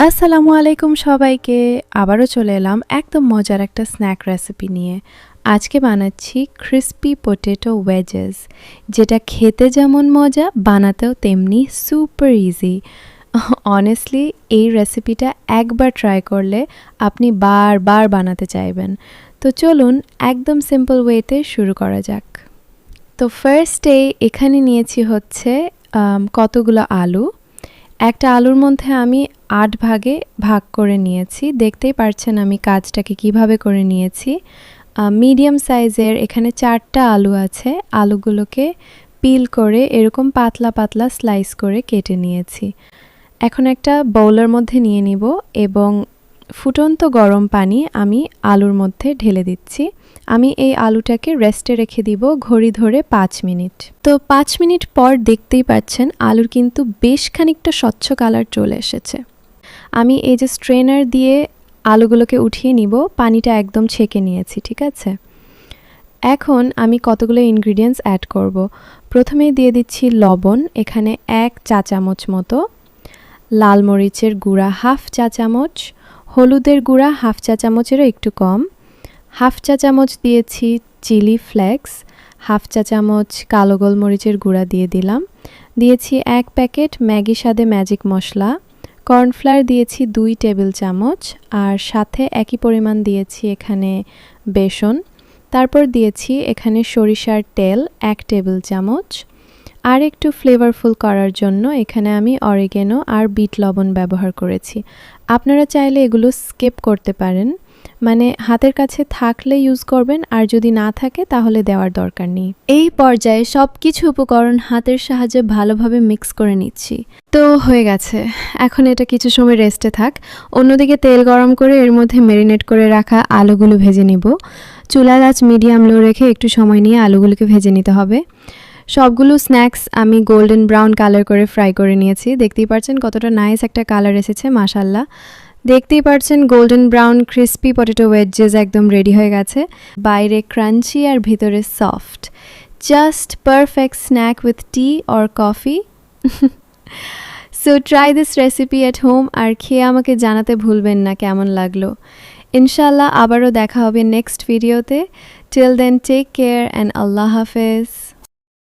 আসসালামু আলাইকুম সবাইকে। আবারও চলে এলাম একদম মজার একটা স্ন্যাক রেসিপি নিয়ে। আজকে বানাচ্ছি ক্রিসপি পটেটো ওয়েজেস, যেটা খেতে যেমন মজা বানাতেও তেমনি সুপার ইজি। অনেস্টলি এই রেসিপিটা একবার ট্রাই করলে আপনি বারবার বানাতে চাইবেন। তো চলুন একদম সিম্পল ওয়েতে শুরু করা যাক। তো ফার্স্টে এখানে নিয়েছি হচ্ছে কতগুলো আলু। একটা আলুর মধ্যে আমি ৮ ভাগে ভাগ করে নিয়েছি। দেখতেই পারছেন আমি কাজটাকে কিভাবে করে নিয়েছি। মিডিয়াম সাইজের এখানে ৪টা আলু আছে। আলুগুলোকে পিল করে এরকম পাতলা পাতলা স্লাইস করে কেটে নিয়েছি। এখন একটা বাউলের মধ্যে নিয়ে নিব এবং ফুটন্ত গরম পানি আমি আলুর মধ্যে ঢেলে দিচ্ছি। আমি এই আলুটাকে রেস্টে রেখে দিব ঘড়ি ধরে ৫ মিনিট। তো ৫ মিনিট পর দেখতেই পাচ্ছেন আলুর কিন্তু বেশ খানিকটা স্বচ্ছ কালার চলে এসেছে। আমি এই যে স্ট্রেনার দিয়ে আলুগুলোকে উঠিয়ে নিব, পানিটা একদম ছেঁকে নিয়েছি, ঠিক আছে। এখন আমি কতগুলো ইনগ্রিডিয়েন্টস অ্যাড করব। প্রথমেই দিয়ে দিচ্ছি লবণ, এখানে ১ চা চামচ মতো, লাল মরিচের গুঁড়া 1/2 চা চামচ, হলুদের গুঁড়া 1/2 চা চামচেরও একটু কম, 1/2 চা চামচ দিয়েছি চিলি ফ্লেক্স, 1/2 চা চামচ কালো গোলমরিচের গুঁড়া দিয়ে দিলাম, দিয়েছি 1 প্যাকেট ম্যাগি স্বাদে ম্যাজিক মশলা, কর্নফ্লাওয়ার দিয়েছি 2 টেবিল চামচ, আর সাথে একই পরিমাণ দিয়েছি এখানে বেসন। তারপর দিয়েছি এখানে সরিষার তেল 1 টেবিল চামচ। আর একটু ফ্লেভারফুল করার জন্য এখানে আমি অরিগ্যানো আর বিট লবণ ব্যবহার করেছি। আপনারা চাইলে এগুলো স্কিপ করতে পারেন, মানে হাতের কাছে থাকলে ইউজ করবেন, আর যদি না থাকে তাহলে দেওয়ার দরকার নেই। এই পর্যায়ে সব কিছু উপকরণ হাতের সাহায্যে ভালোভাবে মিক্স করে নিচ্ছি। তো হয়ে গেছে, এখন এটা কিছু সময় রেস্টে থাক। অন্যদিকে তেল গরম করে এর মধ্যে ম্যারিনেট করে রাখা আলুগুলো ভেজে নিব। চুলার আঁচ মিডিয়াম লো রেখে একটু সময় নিয়ে আলুগুলোকে ভেজে নিতে হবে। সবগুলো স্ন্যাক্স আমি গোল্ডেন ব্রাউন কালার করে ফ্রাই করে নিয়েছি। দেখতেই পাচ্ছেন কতটা নাইস একটা কালার এসেছে, মাশাআল্লাহ। দেখতেই পাচ্ছেন golden brown crispy potato wedges একদম রেডি হয়ে গেছে। বাইরে ক্রাঞ্চি আর ভিতরে soft, just perfect snack with tea or coffee. So try this recipe at home, আর খেয়ে আমাকে জানাতে ভুলবেন না কেমন লাগলো। ইনশাআল্লাহ আবারও দেখা হবে নেক্সট ভিডিওতে। Till then take care and আল্লাহ হাফেজ।